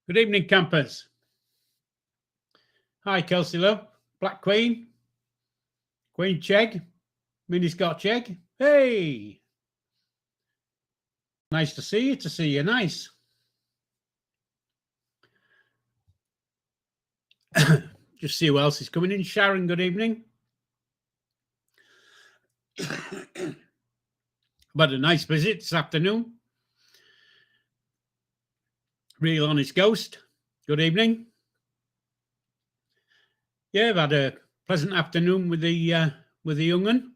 Good evening, campers. Hi, Kelsey Love, Black Queen, Queen Chegg, Mini Scotch Egg. Hey, nice to see you. To see you, nice. Just see who else is coming in. Sharon, good evening. I've had a nice visit this afternoon. Real Honest Ghost, good evening. Yeah, I've had a pleasant afternoon with the young one.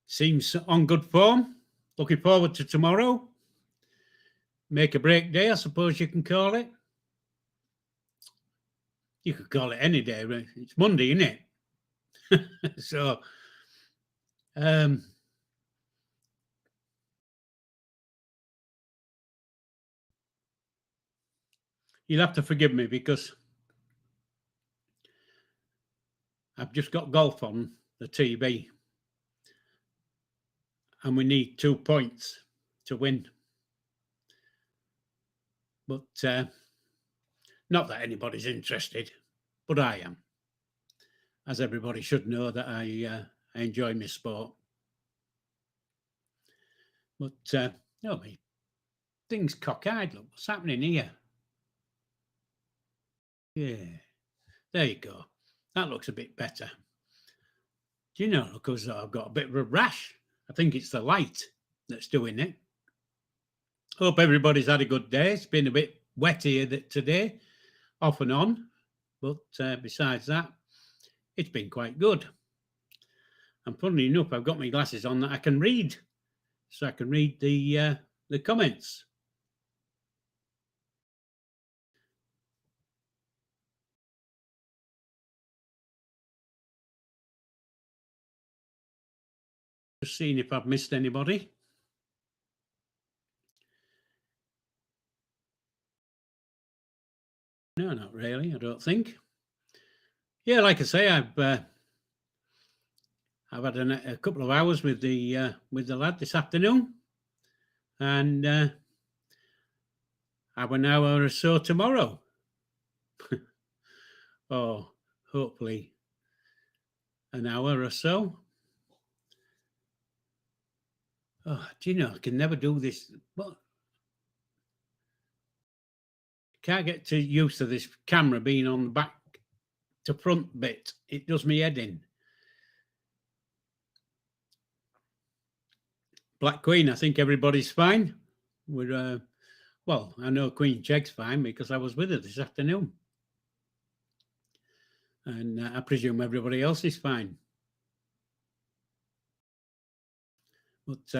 Seems on good form. Looking forward to tomorrow. Make a break day, I suppose you can call it. You could call it any day, right? It's Monday, isn't it? So, you'll have to forgive me because I've just got golf on the TV and we need 2 points to win. But not that anybody's interested, but I am. As everybody should know that I enjoy my sport. But, no, things cockeyed. Look, what's happening here? Yeah, there you go. That looks a bit better. Do you know, because I've got a bit of a rash. I think it's the light that's doing it. Hope everybody's had a good day. It's been a bit wet here today, off and on. But besides that, it's been quite good. And funnily enough, I've got my glasses on that I can read. So I can read the comments. Just seeing if I've missed anybody. No, not really, I don't think. Yeah, like I say, I've had a couple of hours with the lad this afternoon, and have an hour or so tomorrow. Or hopefully an hour or so. Oh, do you know, I can never do this. But can't get too used to this camera being on the back to front bit. It does me head in. Black Queen, I think everybody's fine. We're well, I know Queen Cheggs fine because I was with her this afternoon. And I presume everybody else is fine. But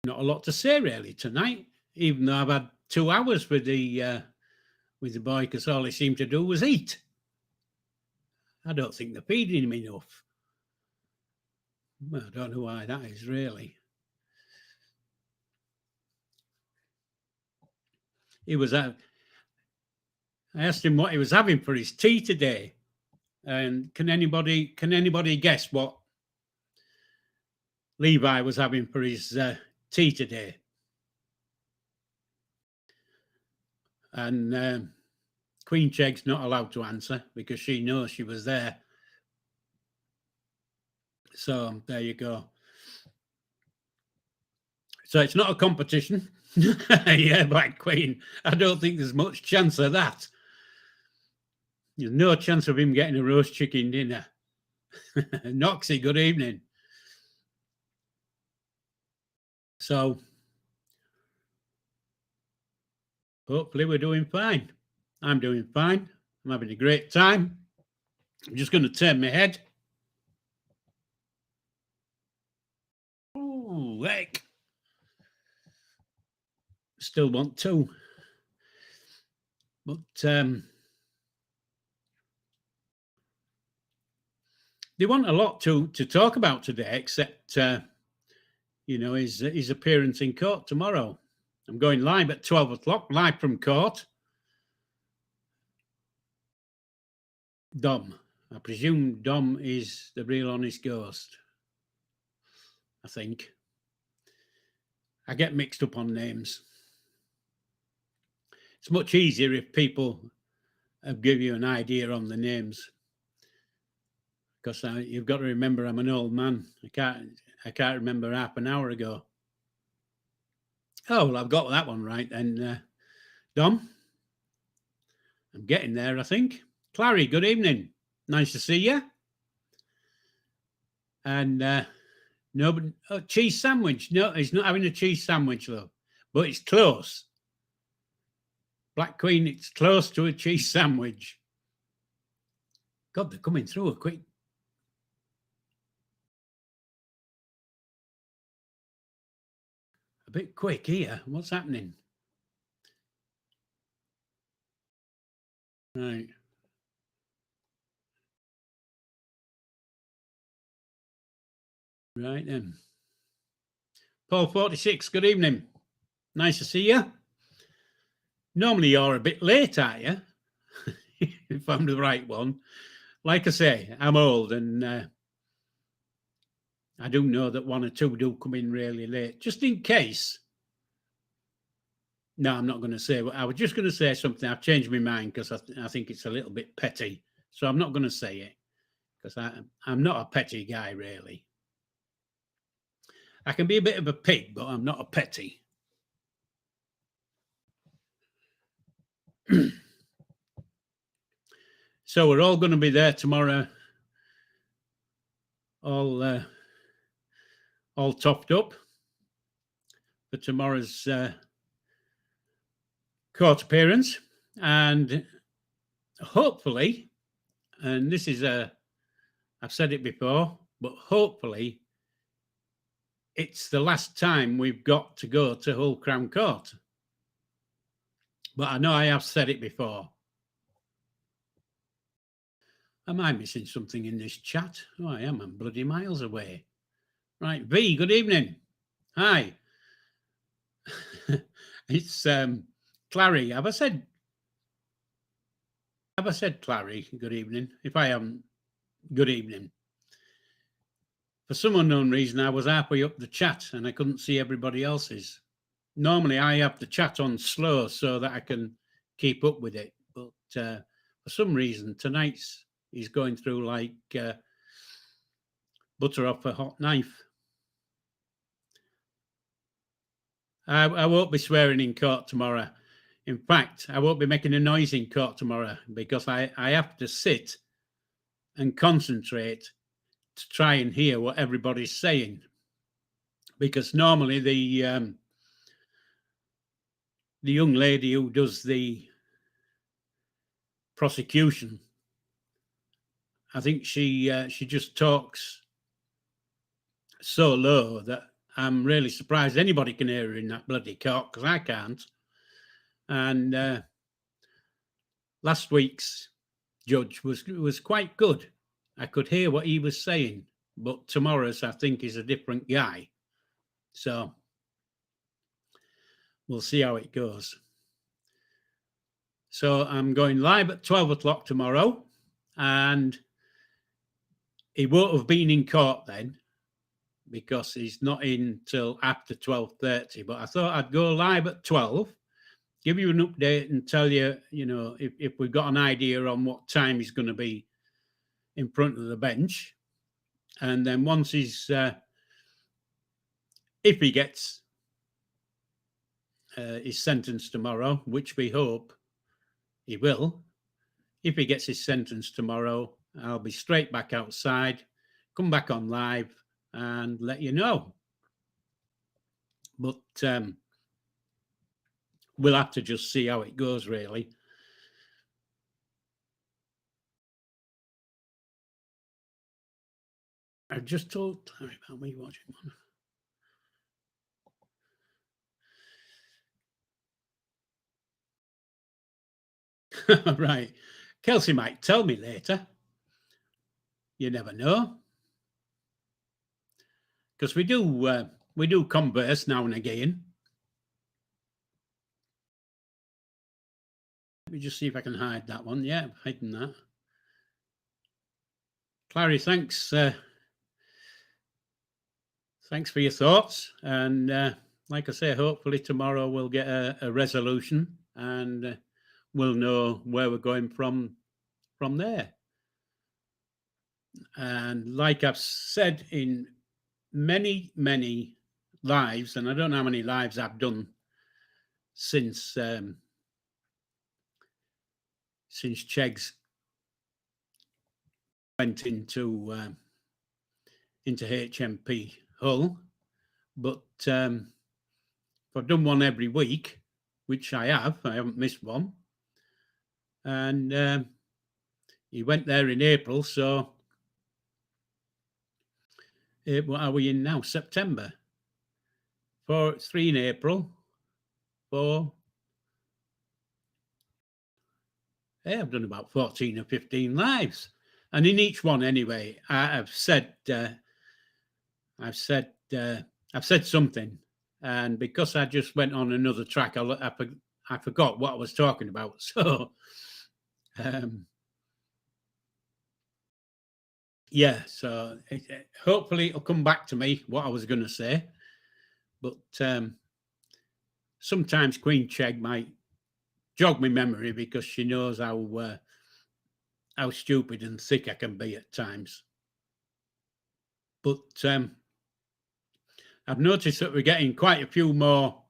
not a lot to say really tonight, even though I've had 2 hours with the boy, because all he seemed to do was eat. I don't think they're feeding him enough. Well, I don't know why that is really. I asked him what he was having for his tea today, and can anybody guess what Levi was having for his tea today? And Queen Chegg's not allowed to answer because she knows she was there. So there you go. So it's not a competition. Yeah, Black Queen. I don't think there's much chance of that. There's no chance of him getting a roast chicken dinner. Noxie, good evening. So hopefully we're doing fine. I'm doing fine. I'm having a great time. I'm just going to turn my head. Oh, heck. Still want to. But they want a lot to talk about today, except, his appearance in court tomorrow. I'm going live at 12 o'clock, live from court. Dom. I presume Dom is the real honest ghost. I think. I get mixed up on names. It's much easier if people give you an idea on the names, because you've got to remember I'm an old man. I can't remember half an hour ago. Oh, well, I've got that one right then. Dom, I'm getting there, I think. Clary, good evening. Nice to see you. And no, but cheese sandwich. No, he's not having a cheese sandwich, though. But it's close. Black Queen, it's close to a cheese sandwich. God, they're coming through a quick. A bit quick here. What's happening? Right. Right then. Paul 46, good evening. Nice to see you. Normally you're a bit late, aren't you? If I'm the right one. Like I say, I'm old, and I do know that one or two do come in really late. Just in case. No, I'm not going to say. I was just going to say something. I've changed my mind because I think it's a little bit petty. So I'm not going to say it, because I'm not a petty guy, really. I can be a bit of a pig, but I'm not a petty. So we're all going to be there tomorrow, all topped up for tomorrow's court appearance, and hopefully, and this is I've said it before, but hopefully it's the last time we've got to go to Hull Crown Court. But I know I have said it before. Am I missing something in this chat? Oh, I am. I'm bloody miles away. Right, V, good evening. Hi. It's Clary. Have I said Clary, good evening? If I haven't, good evening. For some unknown reason, I was halfway up the chat and I couldn't see everybody else's. Normally, I have the chat on slow so that I can keep up with it. But for some reason, tonight's is going through like butter off a hot knife. I won't be swearing in court tomorrow. In fact, I won't be making a noise in court tomorrow, because I have to sit and concentrate to try and hear what everybody's saying. Because normally the young lady who does the prosecution, I think she just talks so low that I'm really surprised anybody can hear her in that bloody court, because I can't. And last week's judge was quite good. I could hear what he was saying, but tomorrow's, I think, is a different guy. So we'll see how it goes. So I'm going live at 12 o'clock tomorrow, and he won't have been in court then, because he's not in till after 12:30. But I thought I'd go live at 12, give you an update and tell you, if we've got an idea on what time he's going to be in front of the bench. And then once he's, if he gets his sentence tomorrow, which we hope he will, if he gets his sentence tomorrow, I'll be straight back outside, come back on live and let you know. But we'll have to just see how it goes, really. I just told Clary about me watching one. Right. Kelsey might tell me later. You never know. Because we do converse now and again. Let me just see if I can hide that one. Yeah, I'm hiding that. Clary, thanks thanks for your thoughts. And like I say, hopefully tomorrow we'll get a resolution and we'll know where we're going from there. And like I've said in many lives, and I don't know how many lives I've done since Cheggs went into HMP Hull, but I've done one every week, which I haven't missed one. And he went there in April, so what are we in now? September. 3 in April. 4. Hey, I've done about 14 or 15 lives, and in each one, anyway, I've said something, and because I just went on another track, I forgot what I was talking about. So, yeah. So hopefully it'll come back to me what I was going to say, but sometimes Queen Chegg might jog my memory because she knows how stupid and thick I can be at times. But I've noticed that we're getting quite a few more.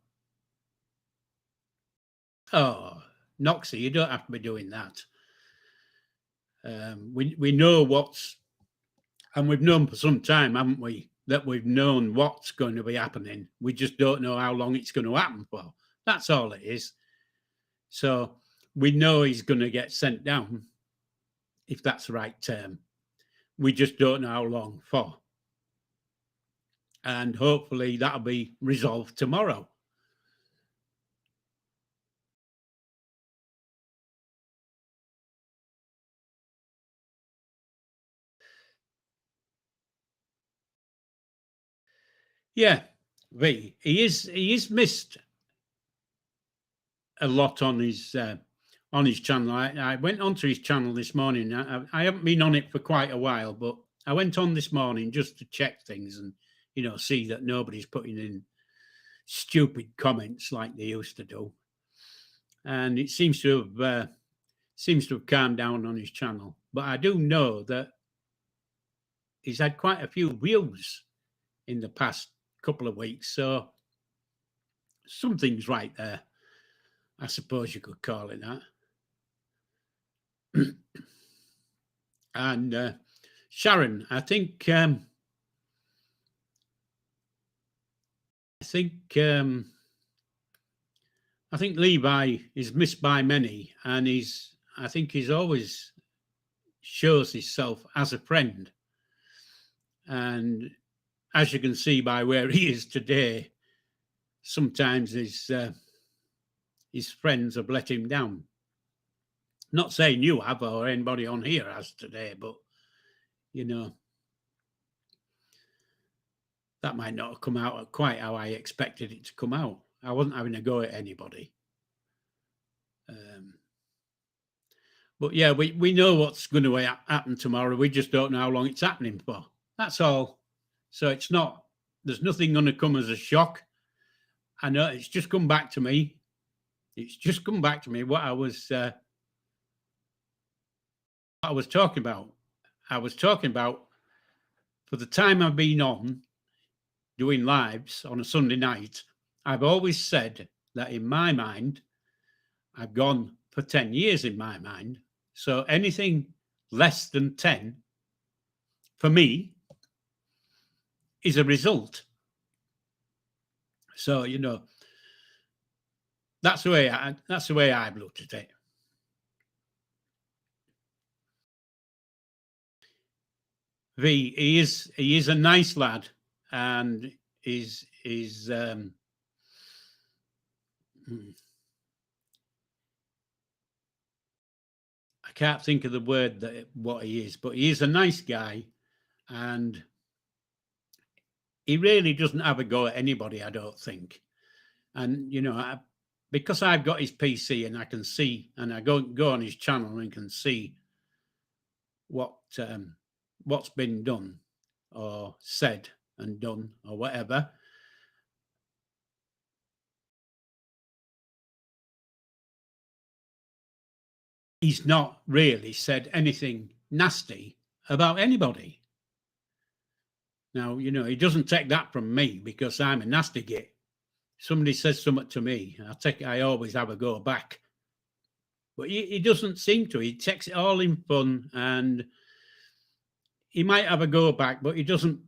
Oh, Noxie, you don't have to be doing that. We know and we've known for some time, haven't we, that we've known what's going to be happening. We just don't know how long it's going to happen for. That's all it is. So we know he's going to get sent down, if that's the right term. We just don't know how long for. And hopefully that'll be resolved tomorrow. Yeah, he is missed a lot on his channel. I went onto his channel this morning. I haven't been on it for quite a while, but I went on this morning just to check things and see that nobody's putting in stupid comments like they used to do. And it seems to have calmed down on his channel. But I do know that he's had quite a few views in the past couple of weeks, so something's right there. I suppose you could call it that. And Sharon, I think Levi is missed by many, and I think he's always shows himself as a friend. And as you can see by where he is today, sometimes his friends have let him down. Not saying you have or anybody on here has today, but that might not have come out quite how I expected it to come out. I wasn't having a go at anybody. But yeah, we know what's going to happen tomorrow. We just don't know how long it's happening for. That's all. So there's nothing going to come as a shock. I know it's just come back to me. What I was talking about. I was talking about for the time I've been on doing lives on a Sunday night, I've always said that in my mind, I've gone for 10 years in my mind. So anything less than 10 for me is a result. So, that's the way I've looked at it. He is a nice lad, and is I can't think of the word what he is, but he is a nice guy, and he really doesn't have a go at anybody, I don't think. And because I've got his PC and I can see, and I go on his channel and can see what's been done or said and done or whatever. He's not really said anything nasty about anybody. Now, he doesn't take that from me because I'm a nasty git. Somebody says something to me, I always have a go back. But he doesn't seem to. He takes it all in fun, and he might have a go back, but he doesn't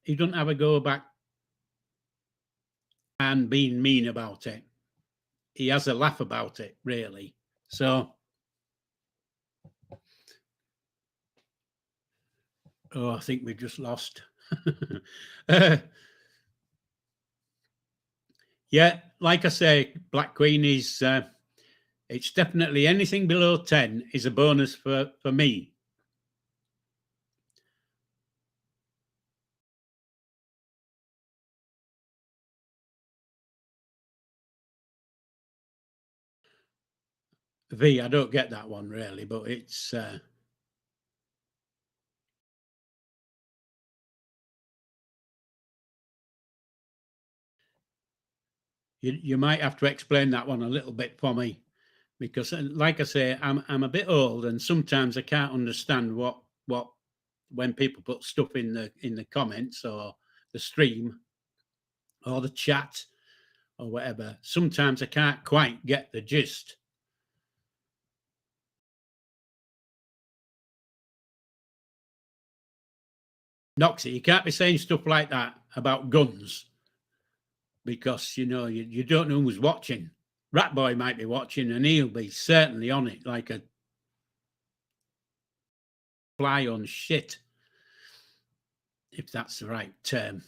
have a go back and being mean about it. He has a laugh about it, really. So, I think we've just lost. Yeah, like I say, Black Queen is, it's definitely anything below 10 is a bonus for me. V, I don't get that one really, but it's you might have to explain that one a little bit for me, because like I say, I'm a bit old, and sometimes I can't understand what when people put stuff in the comments or the stream or the chat or whatever. Sometimes I can't quite get the gist. Noxie, you can't be saying stuff like that about guns, because you don't know who's watching. Rat Boy might be watching, and he'll be certainly on it like a fly on shit, if that's the right term.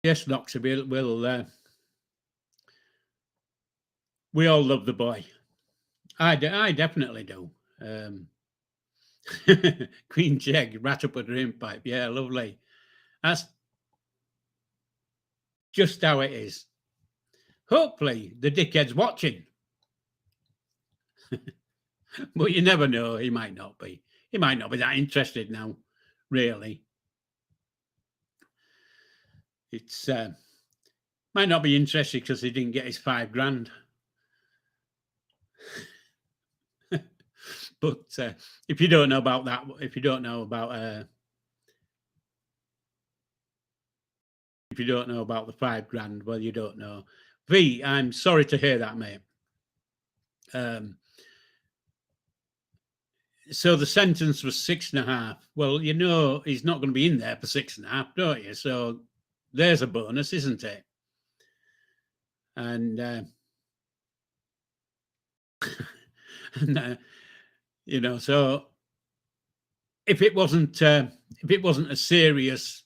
Yes, Noxie, we all love the boy. I definitely do. Queen Cheggs, rat up a drain pipe. Yeah, lovely. That's just how it is. Hopefully, the dickhead's watching. But you never know. He might not be. He might not be that interested now, really. It's might not be interested because he didn't get his $5,000. But if you don't know about that, if you don't know about the $5,000, well, you don't know. V, I'm sorry to hear that, mate. So the sentence was 6.5. Well, he's not going to be in there for 6.5, don't you? So there's a bonus, isn't it? And so if it wasn't a serious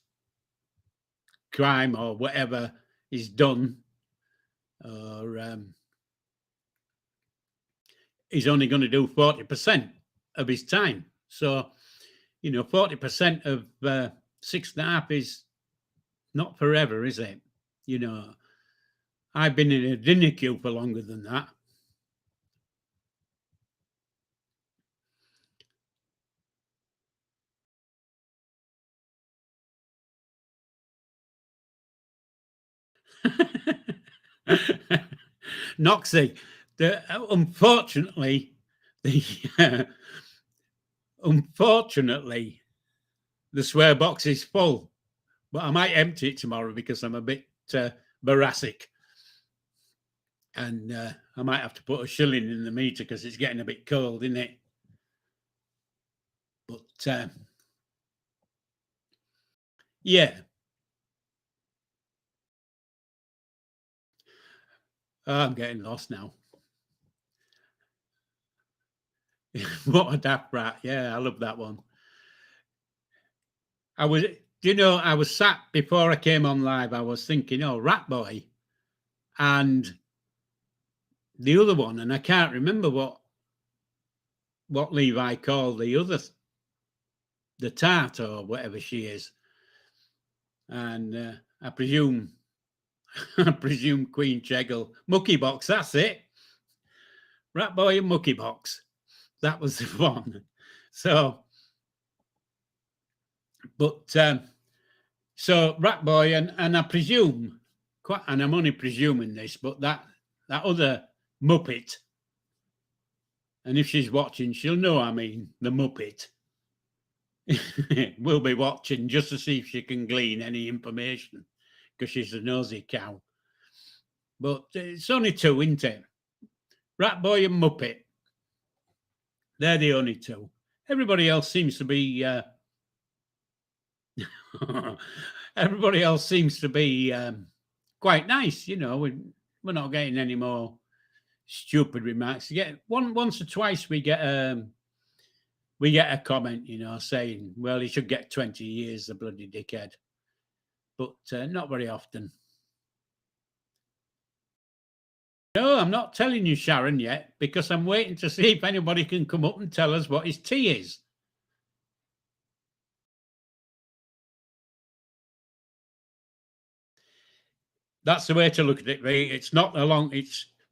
crime or whatever is done, or he's only going to do 40% of his time. So 40% of 6.5 is not forever, is it? I've been in a dinner queue for longer than that. Noxie, unfortunately, the swear box is full, but I might empty it tomorrow because I'm a bit boracic, and I might have to put a shilling in the meter because it's getting a bit cold, isn't it? But yeah. I'm getting lost now. What a daft rat. Yeah, I love that one. I was sat before I came on live, I was thinking, Rat Boy and the other one, and I can't remember what Levi called the other, the tart or whatever she is. And I presume Queen Cheggle, Mucky Box, that's it. Rat Boy and Mucky Box. That was the one. So, but so Rat Boy and I presume, and I'm only presuming this, but that other Muppet, and if she's watching, she'll know I mean the Muppet. Will be watching just to see if she can glean any information because she's a nosy cow. But it's only two, isn't it? Rat Boy and Muppet. They're the only two. Everybody else seems to be. Everybody else seems to be quite nice. You know, we're not getting any more stupid remarks. Once or twice we get a comment, you know, saying, "Well, he should get 20 years, the bloody dickhead," but not very often. No, I'm not telling you, Sharon, yet, because I'm waiting to see if anybody can come up and tell us what his tea is. That's the way to look at it, Ray. It's not a long.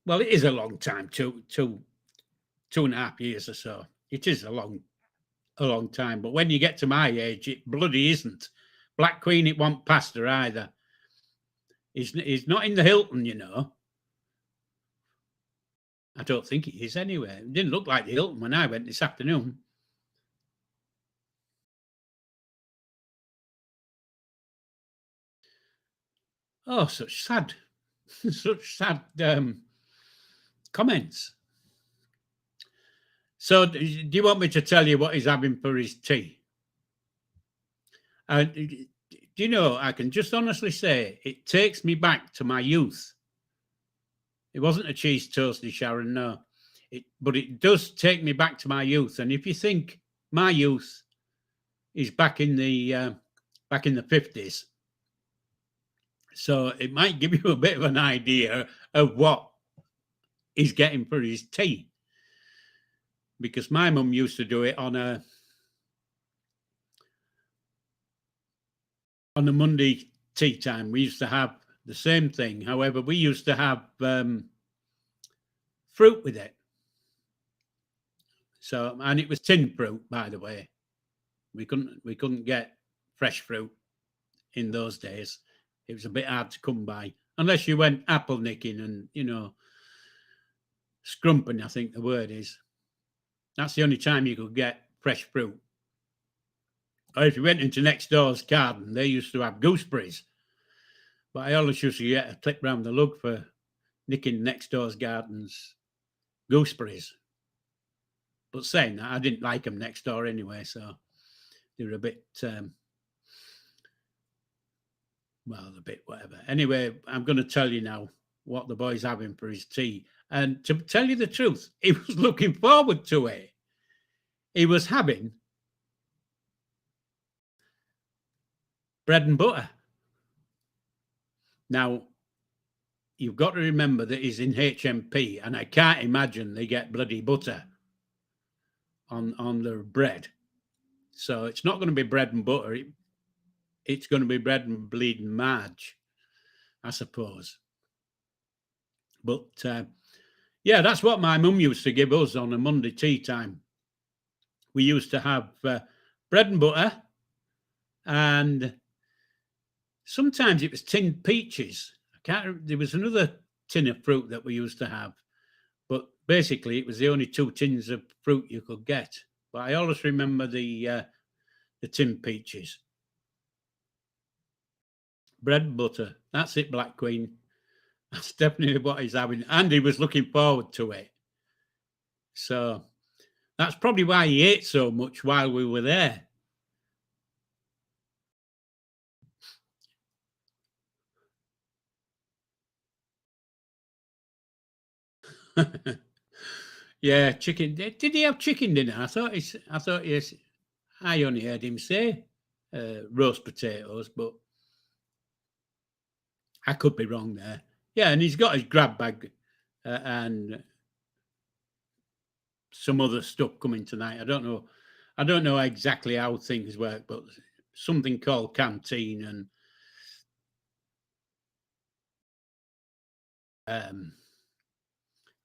Well, it is a long time. 2.5 years or so. It is a long time. But when you get to my age, it bloody isn't. Black Queen, it won't past her either. He's not in the Hilton, you know. I don't think he is anyway. It didn't look like the Hilton when I went this afternoon. Oh, such sad, such sad comments. So, do you want me to tell you what he's having for his tea? Do you know, I can just honestly say it takes me back to my youth. It wasn't a cheese toasty, Sharon, no. But it does take me back to my youth. And if you think my youth is back in the 50s, so it might give you a bit of an idea of what he's getting for his tea. Because my mum used to do it on a Monday tea time. We used to have the same thing. However, we used to have fruit with it. So, and it was tin fruit, by the way. We couldn't get fresh fruit in those days. It was a bit hard to come by unless you went apple nicking and, you know, scrumping, I think the word is. That's the only time you could get fresh fruit. Or if you went into next door's garden, they used to have gooseberries. But I always used to get a clip round the lug for nicking next door's garden's gooseberries. But saying that, I didn't like them next door anyway, so they were a bit, a bit whatever. Anyway, I'm going to tell you now what the boy's having for his tea. And to tell you the truth, he was looking forward to it. He was having bread and butter. Now, you've got to remember that he's in HMP, and I can't imagine they get bloody butter on their bread. So it's not going to be bread and butter. It's going to be bread and bleeding marge, I suppose. But yeah, that's what my mum used to give us on a Monday tea time. We used to have bread and butter, and sometimes it was tinned peaches. There was another tin of fruit that we used to have, but basically it was the only two tins of fruit you could get. But I always remember the tinned peaches. Bread and butter. That's it, Black Queen. That's definitely what he's having. And he was looking forward to it. So that's probably why he ate so much while we were there. Yeah, chicken. Did he have chicken dinner? I only heard him say roast potatoes, but I could be wrong there. Yeah, and he's got his grab bag and some other stuff coming tonight. I don't know exactly how things work, but something called canteen and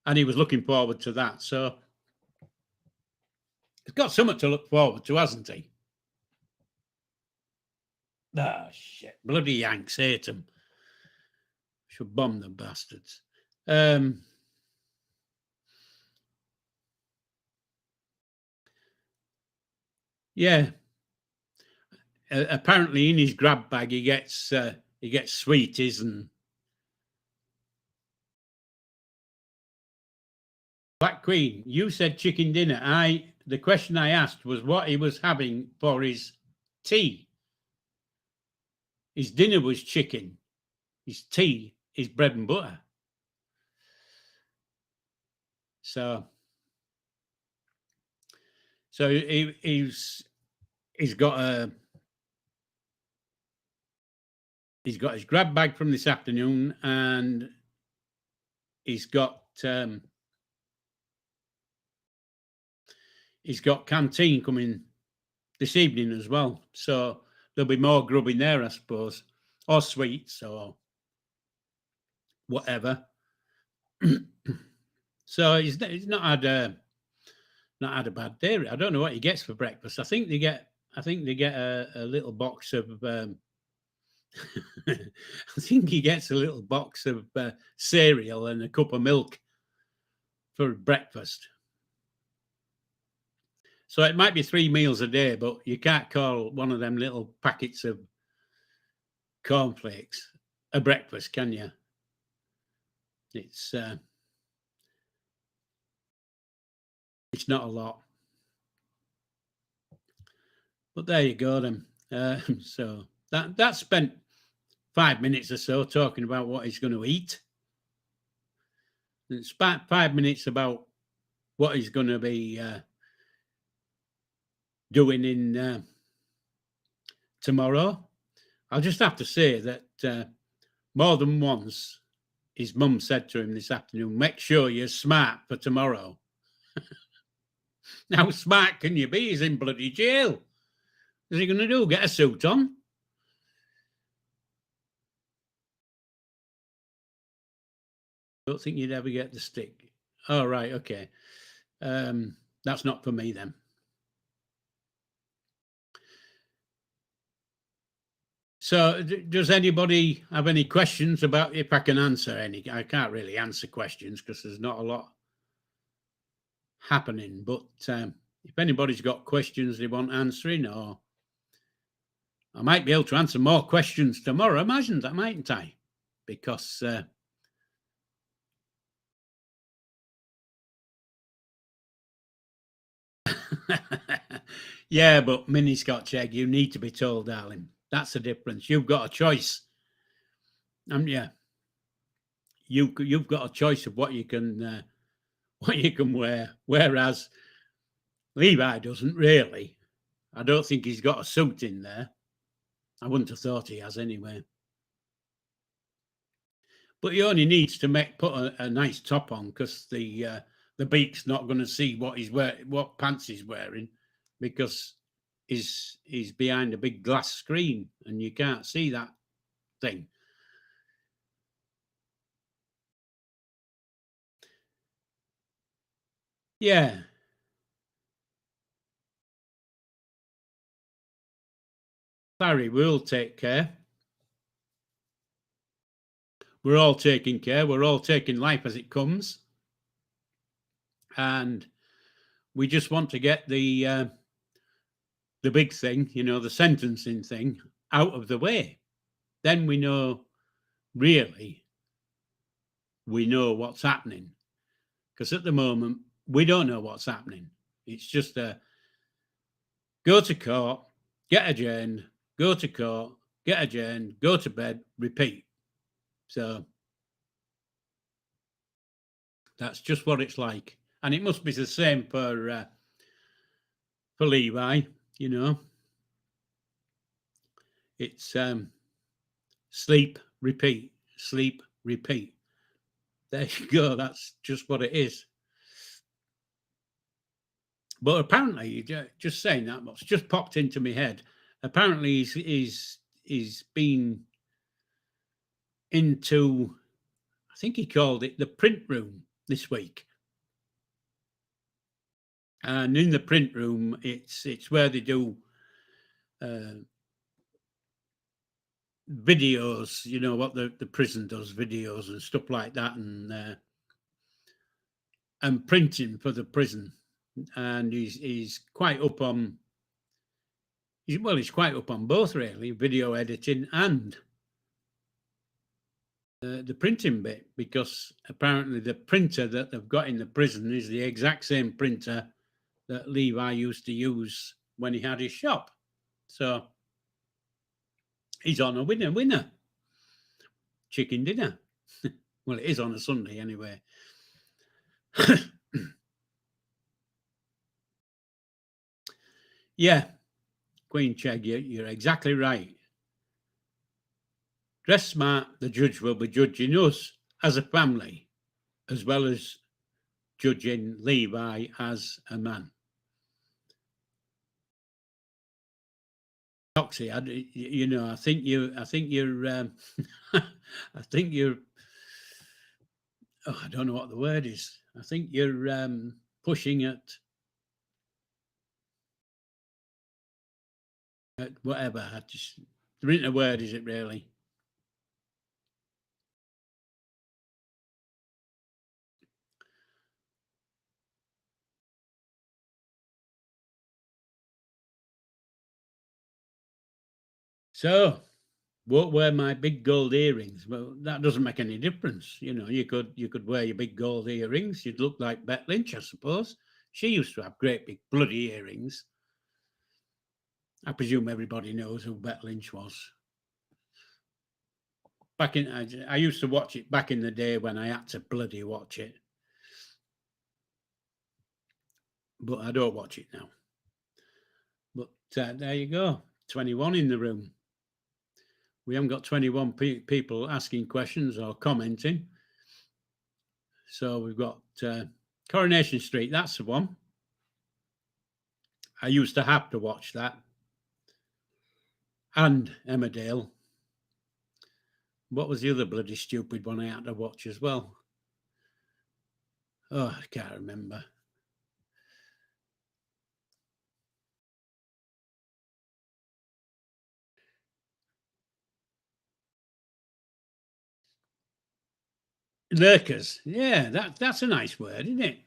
and he was looking forward to that. So he's got something to look forward to, hasn't he? Ah, shit. Bloody Yanks hate him. Should bomb the bastards. Yeah. Apparently in his grab bag he gets sweeties and Black Queen, you said chicken dinner. The question I asked was what he was having for his tea. His dinner was chicken. His tea is bread and butter. So he's got his grab bag from this afternoon, and he's got canteen coming this evening as well. So there'll be more grub in there, I suppose, or sweets or whatever. So he's not had a bad day. I don't know what he gets for breakfast. I think they get a little box of. I think he gets a little box of cereal and a cup of milk for breakfast. So it might be 3 meals a day, but you can't call one of them little packets of cornflakes a breakfast, can you? It's not a lot. But there you go then. So that spent 5 minutes or so talking about what he's going to eat. It's about 5 minutes about what he's going to be doing in tomorrow. I'll just have to say that more than once his mum said to him this afternoon, make sure you're smart for tomorrow. How smart can you be? He's in bloody jail. What's he going to do? Get a suit on? Don't think you'd ever get the stick. Oh, right, okay. That's not for me then. So does anybody have any questions about if I can answer any? I can't really answer questions because there's not a lot happening. But if anybody's got questions they want answering, or I might be able to answer more questions tomorrow. Imagine that, mightn't I? Because yeah, but mini Scotch egg, you need to be told, darling. That's the difference. You've got a choice. Yeah, you've got a choice of what you can wear. Whereas Levi doesn't really. I don't think he's got a suit in there. I wouldn't have thought he has anyway. But he only needs to put a nice top on because the beak's not going to see what pants he's wearing, because he's behind a big glass screen and you can't see that thing. Yeah. Barry, we'll take care. We're all taking care. We're all taking life as it comes. And we just want to get the big thing, the sentencing thing out of the way. Then we know what's happening. Because at the moment, we don't know what's happening. It's just go to court, get adjourned, go to court, get adjourned, go to bed, repeat. So that's just what it's like. And it must be the same for Levi, It's sleep, repeat, sleep, repeat. There you go. That's just what it is. But apparently, just saying that much just popped into my head. Apparently, he's been into, I think he called it the print room this week. And in the print room, it's where they do videos, you know, what the prison does, videos and stuff like that, and printing for the prison. And he's quite up on, he's quite up on both, really, video editing and the printing bit, because apparently the printer that they've got in the prison is the exact same printer that Levi used to use when he had his shop. So he's on a winner chicken dinner. Well, it is on a Sunday anyway. Yeah, Queen Chegg, you're exactly right. Dress smart, the judge will be judging us as a family, as well as judging Levi as a man. Toxie, you know, I think you're, I think you're, oh, I don't know what the word is. I think you're pushing at whatever. There isn't a word, is it really? So, won't wear my big gold earrings. Well, that doesn't make any difference. You know, you could wear your big gold earrings. You'd look like Bette Lynch, I suppose. She used to have great big bloody earrings. I presume everybody knows who Bette Lynch was. I used to watch it back in the day when I had to bloody watch it, but I don't watch it now. But there you go, 21 in the room. We haven't got 21 people asking questions or commenting. So we've got Coronation Street. That's the one. I used to have to watch that. And Emmerdale. What was the other bloody stupid one I had to watch as well? Oh, I can't remember. Lurkers. Yeah, that's a nice word, isn't it?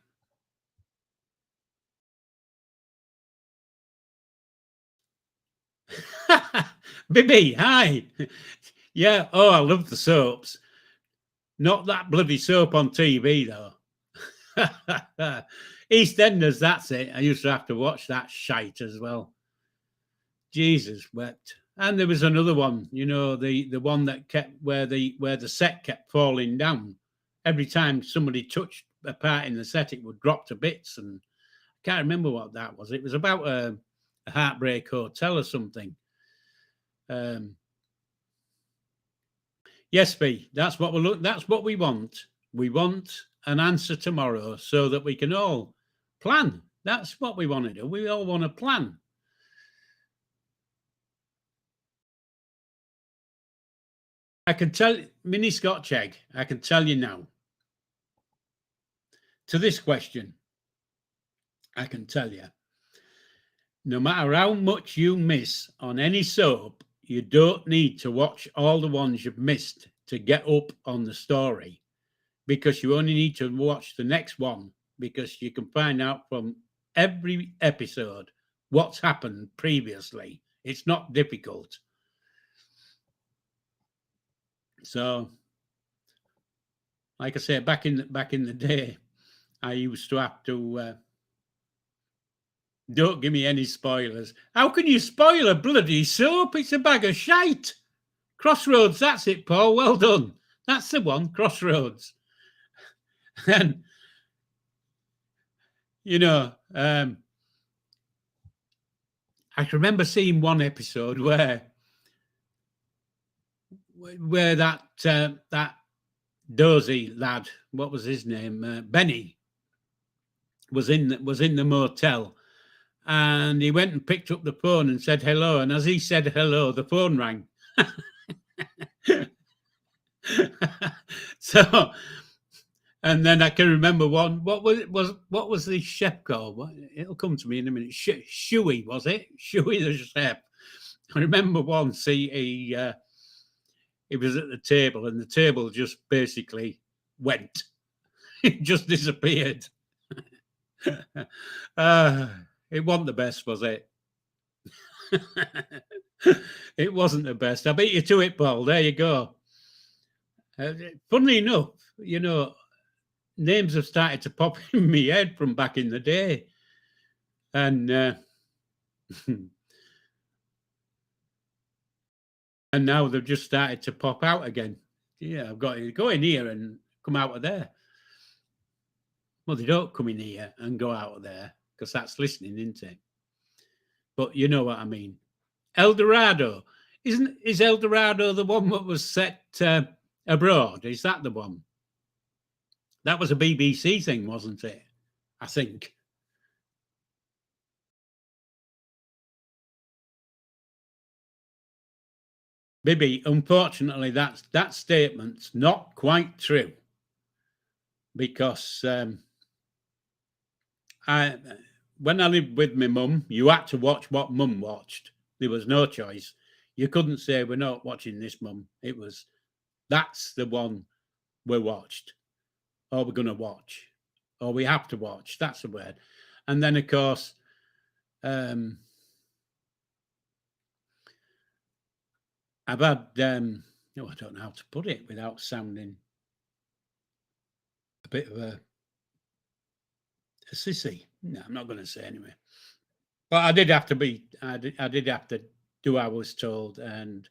Bibby, hi. Yeah, oh, I love the soaps. Not that bloody soap on TV, though. EastEnders, that's it. I used to have to watch that shite as well. Jesus wept. And there was another one, you know, the one that kept where the set kept falling down. Every time somebody touched a part in the set, it would drop to bits. And I can't remember what that was. It was about a heartbreak hotel or something. Yes, B, that's what that's what we want. We want an answer tomorrow so that we can all plan. That's what we want to do. We all want to plan. I can tell Mini Scott Chegg, I can tell you now. To this question, I can tell you, no matter how much you miss on any soap, you don't need to watch all the ones you've missed to get up on the story, because you only need to watch the next one, because you can find out from every episode what's happened previously. It's not difficult. So, like I say, back in the day, I used to have to. Don't give me any spoilers. How can you spoil a bloody soap? It's a bag of shite. Crossroads, that's it, Paul. Well done. That's the one, Crossroads. And, you know, I can remember seeing one episode where that dozy lad, what was his name, Benny, was in the motel, and he went and picked up the phone and said hello, and as he said hello, the phone rang. So And then I can remember one. What was the chef called? It'll come to me in a minute. Shuey, was it? Shuey the chef. I remember once he was at the table, and the table just basically went. It just disappeared. It wasn't the best, was it? It wasn't the best. I beat you to it, Paul. There you go. Funnily enough, names have started to pop in my head from back in the day. And and now they've just started to pop out again. Yeah, I've got to go in here and come out of there. Well, they don't come in here and go out of there because that's listening, isn't it? But you know what I mean. El Dorado. Is El Dorado the one that was set abroad? Is that the one? That was a BBC thing, wasn't it? I think. Bibby, unfortunately, that statement's not quite true because when I lived with my mum, you had to watch what mum watched. There was no choice. You couldn't say we're not watching this, mum. It was that's the one we watched, or we're going to watch, or we have to watch. That's the word. And then, of course, I've had, no, I don't know how to put it without sounding a bit of a sissy. No, I'm not going to say anyway. But I did have to do I was told, and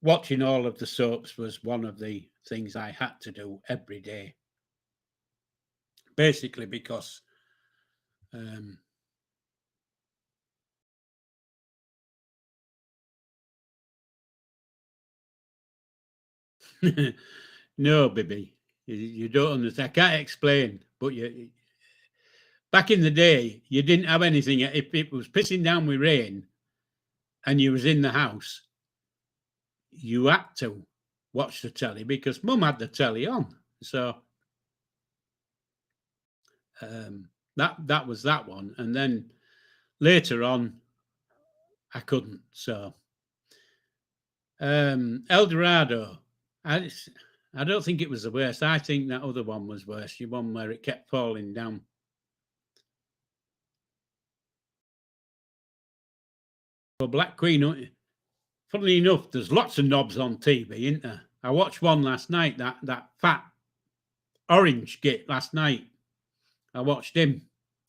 watching all of the soaps was one of the things I had to do every day. Basically because no, baby, you don't understand. I can't explain, but back in the day, you didn't have anything. If it was pissing down with rain and you was in the house, you had to watch the telly because mum had the telly on. So that was that one. And then later on, I couldn't. So El Dorado, I don't think it was the worst. I think that other one was worse. The one where it kept falling down. Well, Black Queen, funnily enough, there's lots of knobs on TV, isn't there? I watched one last night, that fat orange git last night. I watched him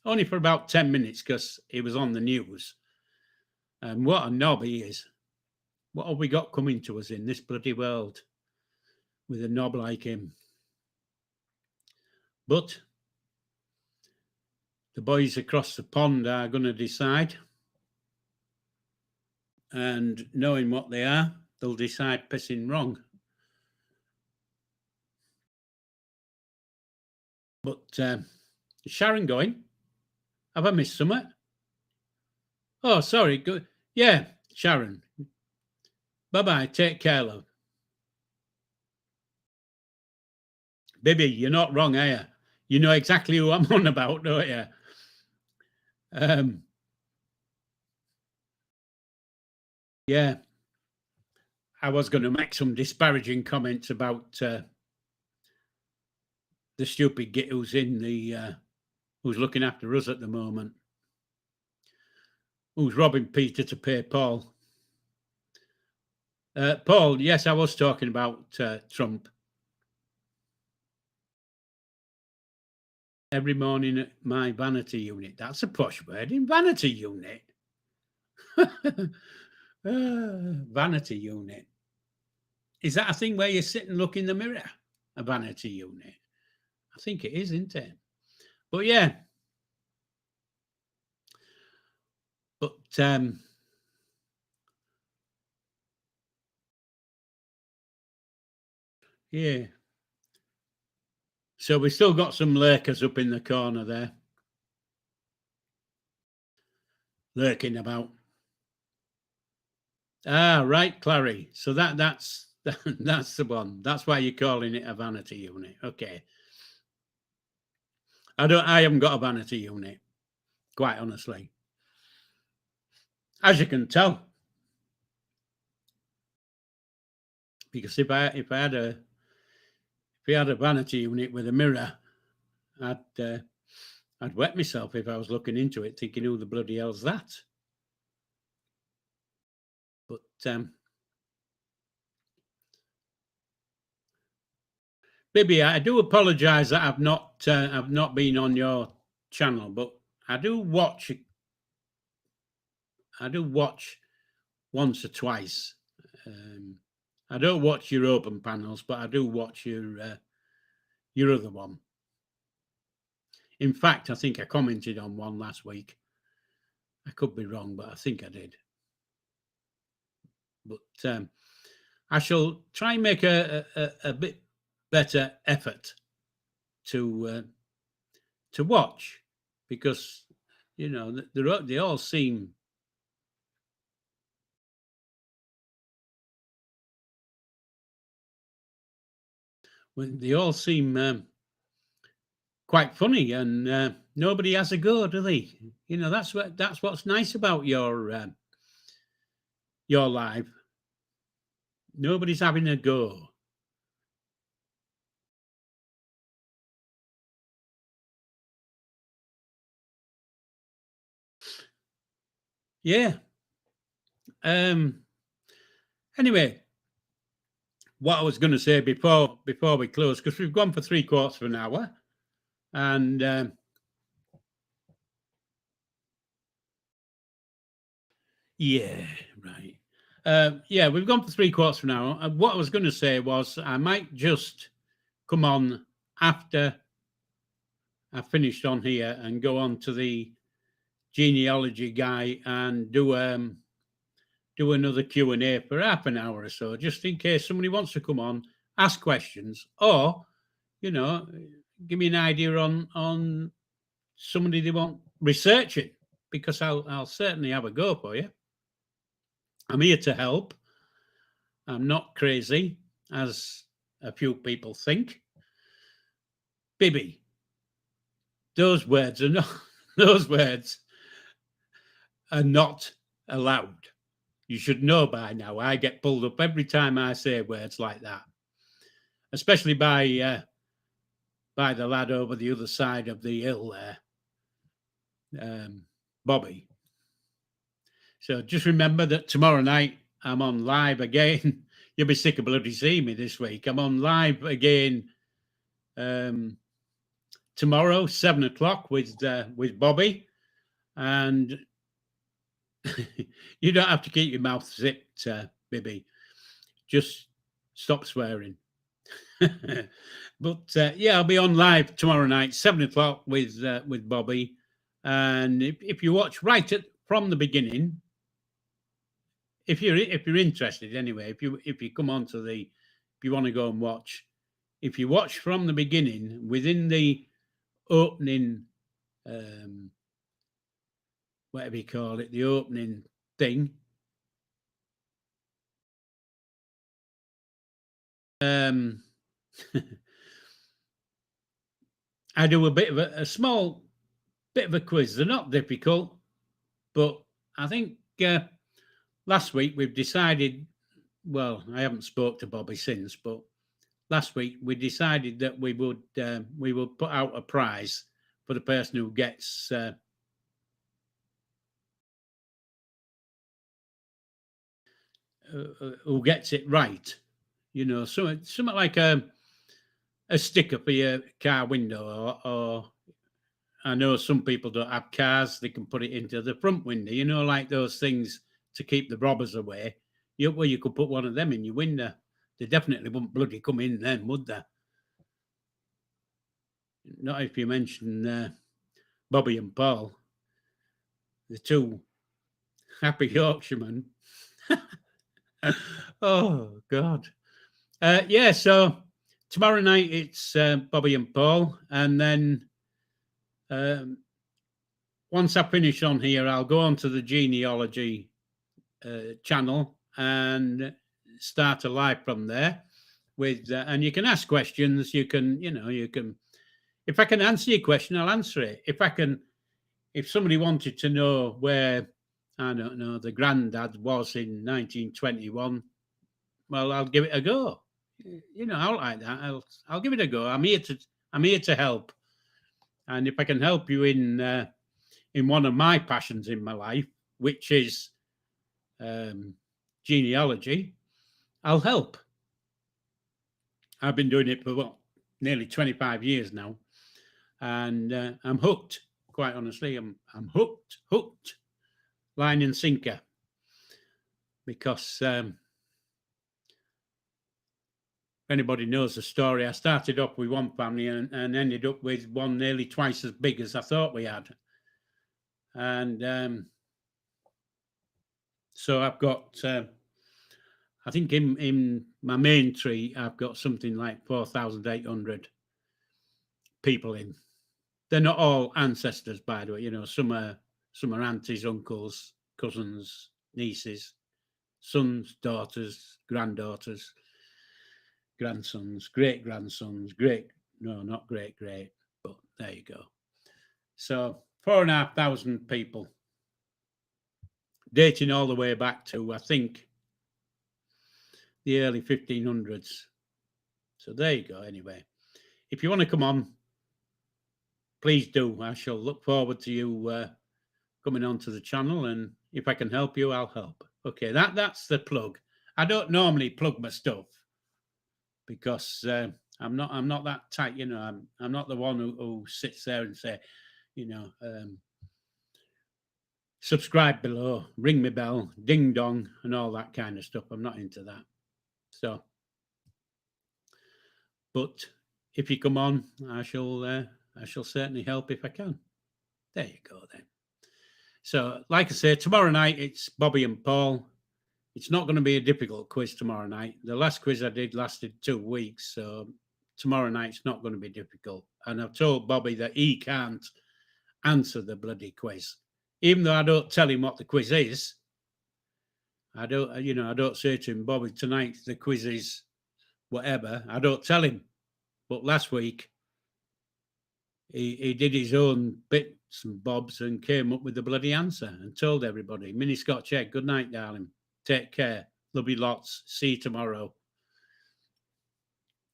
only for about 10 minutes because he was on the news. And what a knob he is. What have we got coming to us in this bloody world with a knob like him? But the boys across the pond are going to decide. And knowing what they are, they'll decide pissing wrong. But is Sharon going? Have I missed something? Oh, sorry. Good. Yeah, Sharon. Bye-bye. Take care, love. Baby, you're not wrong, are you? You know exactly who I'm on about, don't you? Yeah. I was going to make some disparaging comments about the stupid git who's in the who's looking after us at the moment, who's robbing Peter to pay Paul. Paul, yes, I was talking about Trump. Every morning at my vanity unit. That's a posh word. In vanity unit. Vanity unit. Is that a thing where you sit and look in the mirror? A vanity unit? I think it is, isn't it? But yeah. But yeah. So we still got some lurkers up in the corner there. Lurking about. Ah, right, Clary. So that's That's the one. That's why you're calling it a vanity unit. Okay. I haven't got a vanity unit, quite honestly. As you can tell. Because if I had a vanity unit with a mirror, I'd wet myself if I was looking into it, thinking, "Who the bloody hell's that?" But Bibby, I do apologise that I've not been on your channel, but I do watch. I do watch once or twice. I don't watch your open panels, but I do watch your other one. In fact, I think I commented on one last week. I could be wrong, but I think I did. But I shall try and make a bit better effort to watch, because you know they all seem quite funny, and nobody has a go, do they? You know, that's what's nice about your live. Nobody's having a go. Yeah. Anyway, what I was going to say before we close, because we've gone for 3/4 of an hour, and yeah, right. Yeah, we've gone for 3/4 of an hour. And what I was going to say was I might just come on after I finished on here and go on to the genealogy guy and do another Q&A for half an hour or so, just in case somebody wants to come on, ask questions, or you know, give me an idea on somebody they want researching, because I'll certainly have a go for you. I'm here to help. I'm not crazy, as a few people think. Bibby, those words are not those words are not allowed. You should know by now. I get pulled up every time I say words like that, especially by the lad over the other side of the hill there, Bobby. So just remember that tomorrow night I'm on live again. You'll be sick of bloody seeing me this week. I'm on live again tomorrow, 7:00 with Bobby, and you don't have to keep your mouth zipped, Bibby. Just stop swearing. But yeah, I'll be on live tomorrow night, 7:00 with Bobby. And if you watch from the beginning, if you're interested anyway, if you come on to if you want to go and watch, if you watch from the beginning, within the opening, whatever you call it, the opening thing, I do a bit of a small bit of a quiz. They're not difficult, but I think last week we've decided. Well, I haven't spoke to Bobby since, but last week we decided that we would put out a prize for the person who gets it right. You know, something like a sticker for your car window, or I know some people don't have cars, they can put it into the front window, you know, like those things to keep the robbers away. You could put one of them in your window. They definitely wouldn't bloody come in then, would they? Not if you mention Bobby and Paul, the two happy Yorkshiremen. Oh, God. Yeah, so tomorrow night it's Bobby and Paul. And then once I finish on here, I'll go on to the genealogy channel and start a live from there with, and you can ask questions. You can, you can. If I can answer your question, I'll answer it. If somebody wanted to know where, I don't know, the Grandad was in 1921, well, I'll give it a go. I'll like that. I'll give it a go. I'm here to help. And if I can help you in one of my passions in my life, which is genealogy, I'll help. I've been doing it for nearly 25 years now, and I'm hooked. Quite honestly, I'm hooked, line and sinker, because anybody knows the story, I started off with one family and ended up with one nearly twice as big as I thought we had. And so I've got, I think in my main tree, I've got something like 4,800 people in. They're not all ancestors, by the way. Some are aunties, uncles, cousins, nieces, sons, daughters, granddaughters, grandsons, great-grandsons, not great, but there you go. So 4,500 people, dating all the way back to, I think, the early 1500s. So there you go. Anyway, if you want to come on, please do. I shall look forward to you coming onto the channel, and if I can help you, I'll help. Okay, that's the plug. I don't normally plug my stuff because I'm not that tight. I'm not the one who sits there and say, subscribe below, ring my bell, ding dong, and all that kind of stuff. I'm not into that. So, but if you come on, I shall certainly help if I can. There you go then. So, like I say, tomorrow night it's Bobby and Paul. It's not going to be a difficult quiz tomorrow night. The last quiz I did lasted 2 weeks, so tomorrow night's not going to be difficult. And I've told Bobby that he can't answer the bloody quiz, even though I don't tell him what the quiz is. I don't say to him, Bobby, tonight the quiz is whatever. I don't tell him. But last week, he did his own bits and bobs and came up with the bloody answer and told everybody. Mini Scotch egg, good night, darling. Take care. Love you lots. See you tomorrow.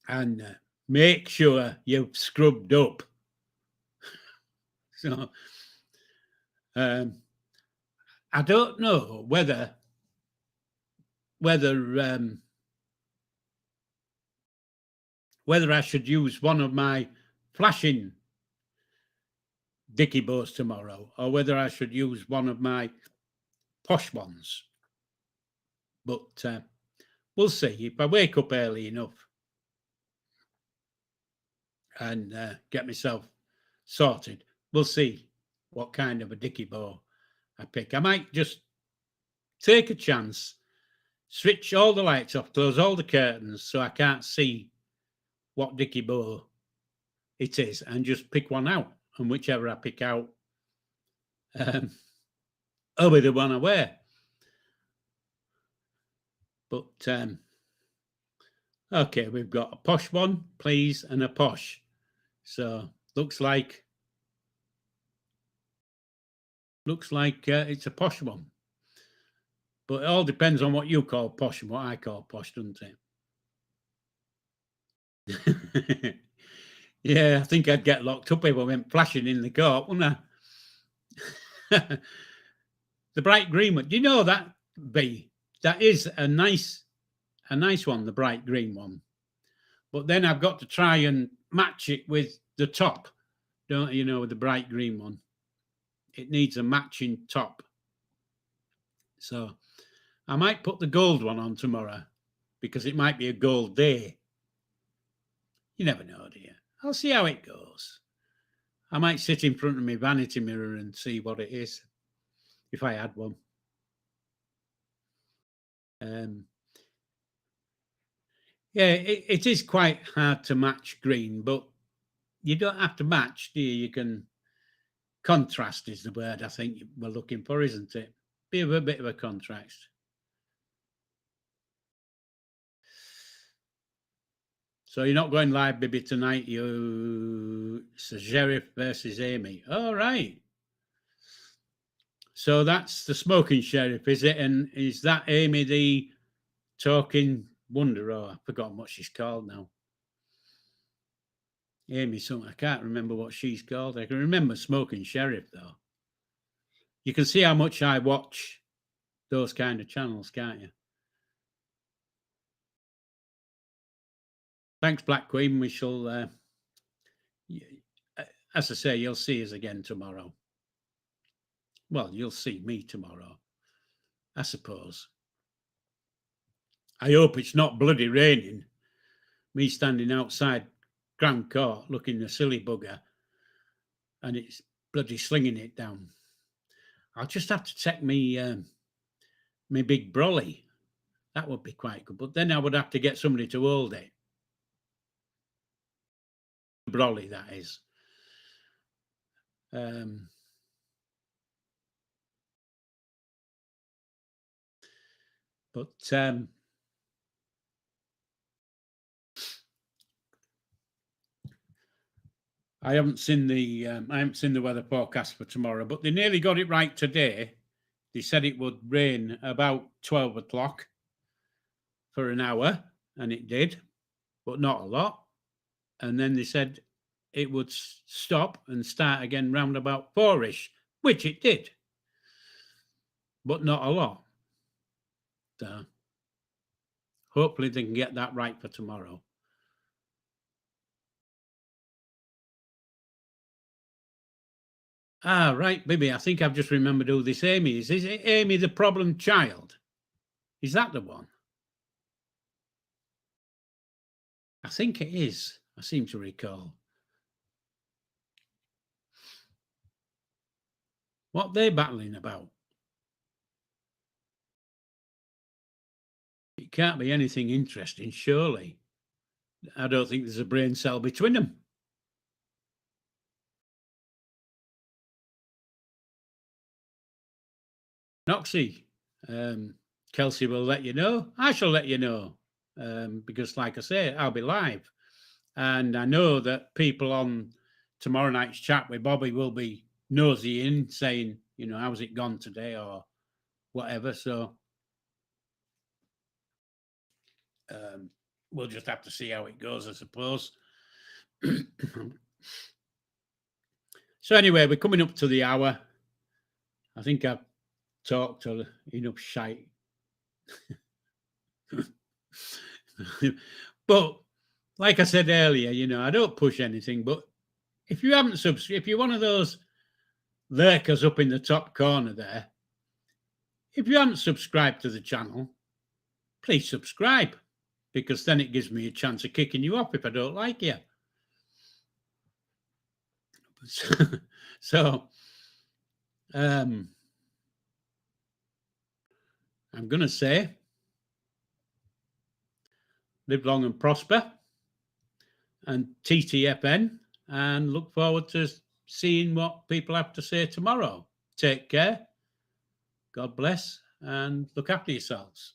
And make sure you've scrubbed up. So, I don't know whether I should use one of my flashing dicky bows tomorrow, or whether I should use one of my posh ones. But we'll see. If I wake up early enough and get myself sorted, we'll see what kind of a dicky bow I pick. I might just take a chance, switch all the lights off, close all the curtains so I can't see what dicky bow it is, and just pick one out. And whichever I pick out, will be the one I wear. But okay, we've got a posh one, please, and a posh. So looks like it's a posh one. But it all depends on what you call posh and what I call posh, doesn't it? Yeah, I think I'd get locked up if I went flashing in the court, wouldn't I? The bright green one. Do you know that, B? That is a nice one, the bright green one. But then I've got to try and match it with the top, don't you know, with the bright green one. It needs a matching top. So I might put the gold one on tomorrow because it might be a gold day. You never know, do you? I'll see how it goes. I might sit in front of my vanity mirror and see what it is, if I had one. Yeah, it is quite hard to match green, but you don't have to match, do you? You can contrast is the word I think we're looking for, isn't it? Be a bit of a contrast. So you're not going live, Bibby, tonight. It's the Sheriff versus Amy. All right. So that's the smoking sheriff, is it? And is that Amy the talking wonder? Oh, I've forgotten what she's called now. Amy something. I can't remember what she's called. I can remember smoking sheriff, though. You can see how much I watch those kind of channels, can't you? Thanks, Black Queen. We shall, as I say, you'll see us again tomorrow. Well, you'll see me tomorrow, I suppose. I hope it's not bloody raining. Me standing outside Grand Court looking a silly bugger and it's bloody slinging it down. I'll just have to take me my big brolly. That would be quite good. But then I would have to get somebody to hold it. Brolly, that is. But I haven't seen the weather forecast for tomorrow, but they nearly got it right today. They said it would rain about 12 o'clock for an hour, and it did, but not a lot. And then they said it would stop and start again round about 4-ish, which it did, but not a lot. So hopefully they can get that right for tomorrow. Ah, right, baby. I think I've just remembered who this Amy is. Is it Amy the problem child? Is that the one? I think it is. I seem to recall. What they battling about? It can't be anything interesting, surely. I don't think there's a brain cell between them. Noxie, Kelsey will let you know. I shall let you know because, like I say, I'll be live. And I know that people on tomorrow night's chat with Bobby will be nosy in saying, you know, how's it gone today or whatever. So we'll just have to see how it goes, I suppose. So anyway, we're coming up to the hour. I think I've talked enough shite. But like I said earlier, you know, I don't push anything, but if you haven't subscribed, if you're one of those lurkers up in the top corner there, if you haven't subscribed to the channel, please subscribe, because then it gives me a chance of kicking you off if I don't like you. So I'm going to say live long and prosper and TTFN, and look forward to seeing what people have to say tomorrow. Take care. God bless and look after yourselves.